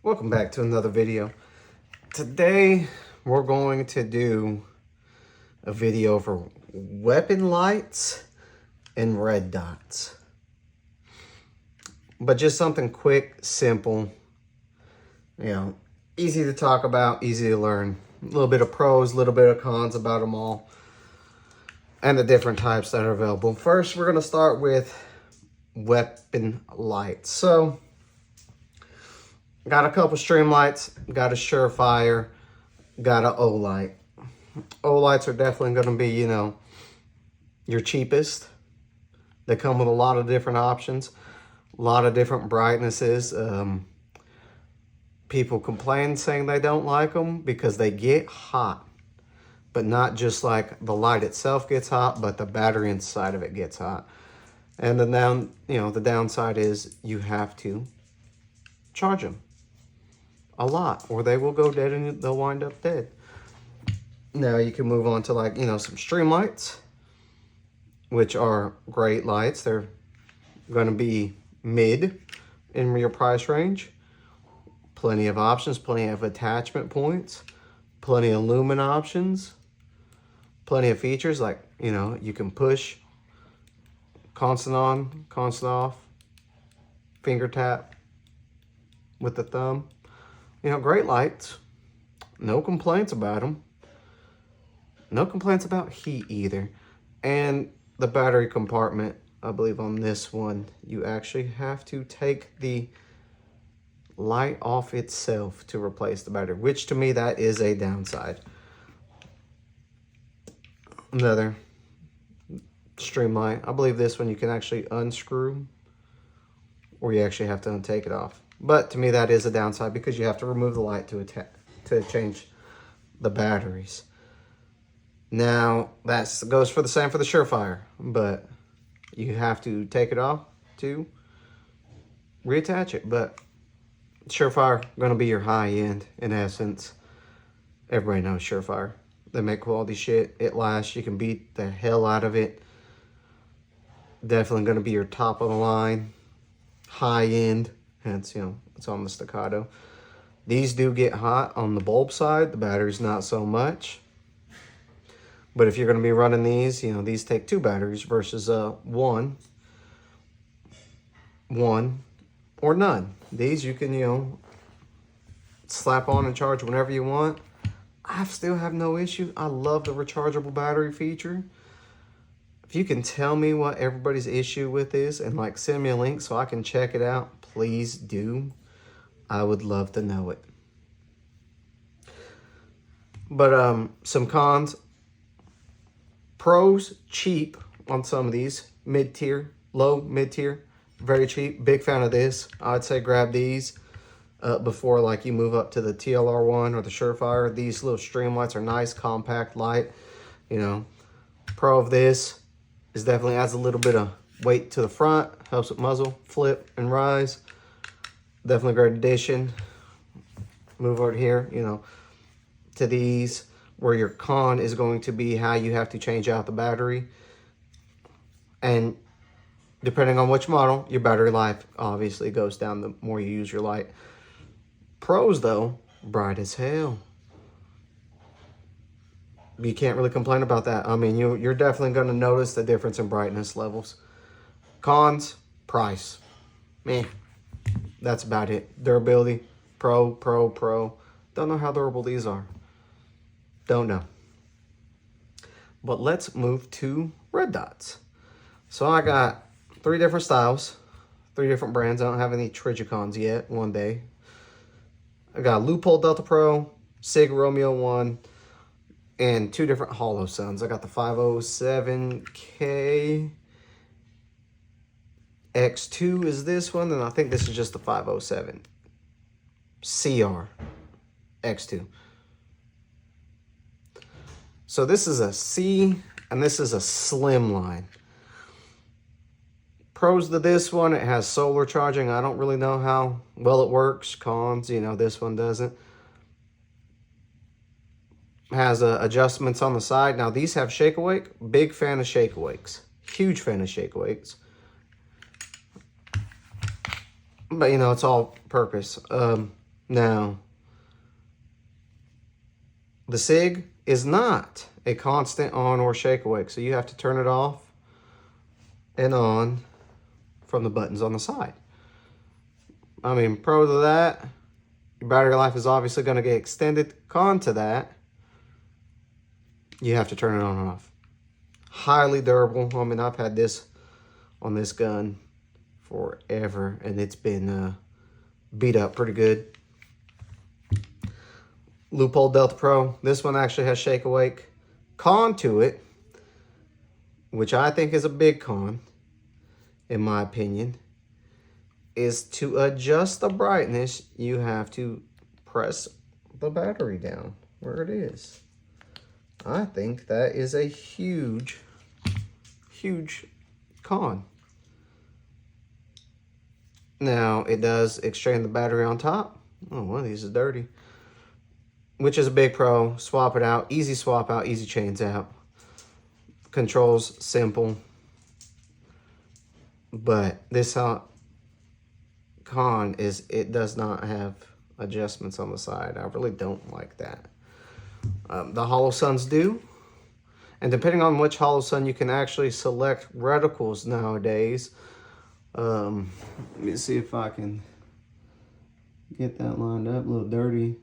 Welcome back to another video. Today we're going to do a video for weapon lights and red dots. But just something quick, simple, easy to talk about, easy to learn. A little bit of pros, a little bit of cons about them all, and the different types that are available. First, we're going to start with weapon lights. So, got a couple stream lights, got a surefire, got an O light. O lights are definitely going to be, your cheapest. They come with a lot of different options, a lot of different brightnesses. People complain saying they don't like them because they get hot, but not just like the light itself gets hot, but the battery inside of it gets hot. And the downside is you have to charge them a lot, or they will go dead and they'll wind up dead. Now you can move on to some stream lights, which are great lights. They're going to be mid in your price range. Plenty of options, plenty of attachment points, plenty of lumen options, plenty of features like, you can push constant on, constant off, finger tap with the thumb. Great lights. No complaints about them. No complaints about heat either. And the battery compartment, I believe on this one, you actually have to take the light off itself to replace the battery, which to me, that is a downside. Another stream light. I believe this one you can actually unscrew, or you actually have to take it off. But to me, that is a downside because you have to remove the light to change the batteries. Now, that goes for the same for the surefire, but you have to take it off to reattach it. But surefire going to be your high end in essence. Everybody knows surefire. They make quality shit. It lasts. You can beat the hell out of it. Definitely going to be your top of the line, high end. Hence, it's on the staccato. These do get hot on the bulb side. The battery's not so much. But if you're going to be running these, these take 2 batteries versus one or none. These you can, slap on and charge whenever you want. I still have no issue. I love the rechargeable battery feature. If you can tell me what everybody's issue with is and send me a link so I can check it out, please do. I would love to know it. But some cons. Pros, cheap on some of these. Mid-tier, low, mid-tier. Very cheap. Big fan of this. I'd say grab these before you move up to the TLR1 or the surefire. These little stream lights are nice, compact, light. Pro of this is definitely adds a little bit of weight to the front. Helps with muzzle, flip, and rise. Definitely a great addition. Move over here, to these, where your con is going to be how you have to change out the battery. And depending on which model, your battery life obviously goes down the more you use your light. Pros, though, bright as hell. You can't really complain about that. I mean, you're definitely going to notice the difference in brightness levels. Cons, price. Meh. That's about it. Durability, pro. Don't know how durable these are. Don't know. But let's move to red dots. So I got 3 different styles, 3 different brands. I don't have any Trigicons yet. One day. I got leupold Delta Pro, Sig Romeo 1, and 2 different holosuns. I got the 507K X2 is this one, and I think this is just the 507 CR X2. So this is a C, and this is a slim line. Pros to this one, it has solar charging. I don't really know how well it works. Cons, this one doesn't. Has adjustments on the side. Now these have shake awake. Big fan of shake awakes. Huge fan of shake awakes. But, you know, it's all purpose. Now, the SIG is not a constant on or shake awake, so you have to turn it off and on from the buttons on the side. I mean, pro to that, your battery life is obviously going to get extended. Con to that, you have to turn it on and off. Highly durable. I mean, I've had this on this gun forever, and it's been beat up pretty good. Leupold Delta Pro. This one actually has shake awake. Con to it, which I think is a big con, in my opinion, is to adjust the brightness, you have to press the battery down where it is. I think that is a huge, huge con. Now, it does exchange the battery on top. Oh, one of these is dirty. Which is a big pro. Swap it out. Easy swap out, easy change out. Controls simple. But this con is it does not have adjustments on the side. I really don't like that. The holosuns do. And depending on which holosun, you can actually select reticles nowadays. Let me see if I can get that lined up. A little dirty.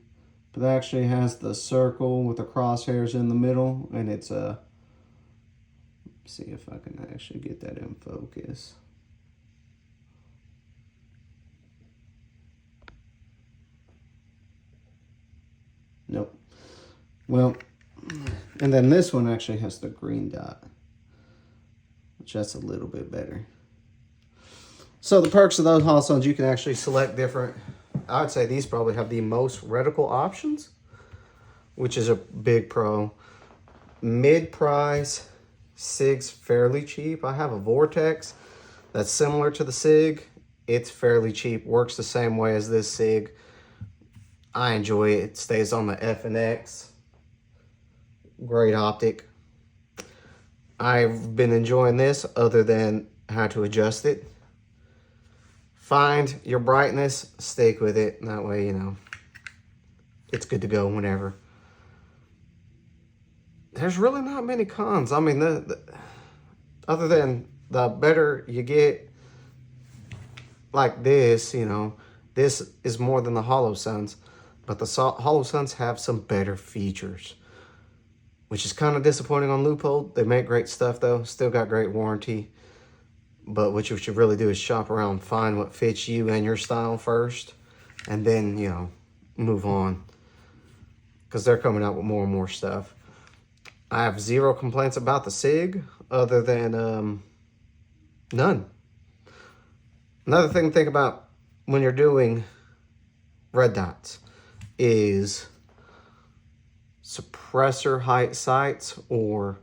But it actually has the circle with the crosshairs in the middle. And it's a... see if I can actually get that in focus. Nope. Well, and then this one actually has the green dot, which that's a little bit better. So the perks of those holosuns, you can actually select different. I would say these probably have the most reticle options, which is a big pro. Mid-price, SIG's fairly cheap. I have a Vortex that's similar to the SIG. It's fairly cheap, works the same way as this SIG. I enjoy it. It stays on the F and X. Great optic. I've been enjoying this other than how to adjust it. Find your brightness, stick with it. That way, you know, it's good to go whenever. There's really not many cons. I mean, other than the better you get like this, you know, this is more than the holosuns. But the holosuns have some better features, which is kind of disappointing on Leupold. They make great stuff though, still got great warranty. But what you should really do is shop around, find what fits you and your style first, and then, you know, move on. Because they're coming out with more and more stuff. I have zero complaints about the SIG, other than none. Another thing to think about when you're doing red dots is suppressor height sights or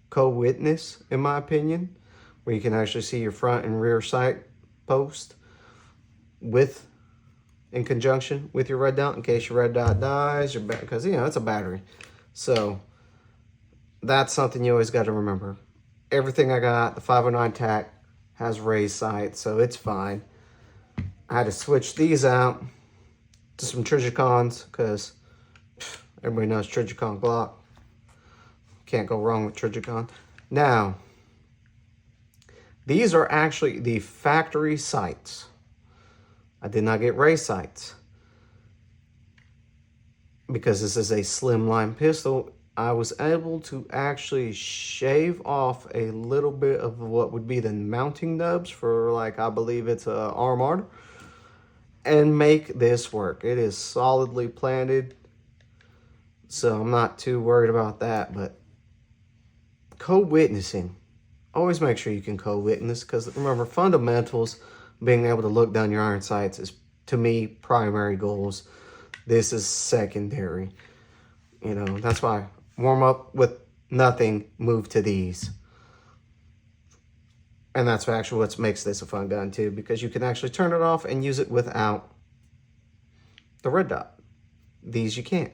co-witness, in my opinion, where you can actually see your front and rear sight post in conjunction with your red dot in case your red dot dies, because, you know, it's a battery. So that's something you always got to remember. Everything I got, the 509 TAC has raised sights, so it's fine. I had to switch these out to some Trigicons because everybody knows Trigicon Glock. Can't go wrong with Trigicon. Now, these are actually the factory sights. I did not get raised sights because this is a slimline pistol. I was able to actually shave off a little bit of what would be the mounting nubs for, like, I believe it's a armor, and make this work. It is solidly planted, so I'm not too worried about that. But co-witnessing, always make sure you can co-witness, because remember, fundamentals, being able to look down your iron sights is, to me, primary goals. This is secondary. You know, that's why warm up with nothing, move to these. And that's actually what makes this a fun gun too, because you can actually turn it off and use it without the red dot. These you can't.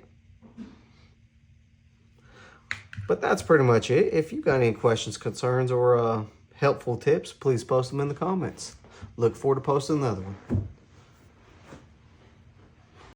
But that's pretty much it. If you got any questions, concerns, or helpful tips, please post them in the comments. Look forward to posting another one.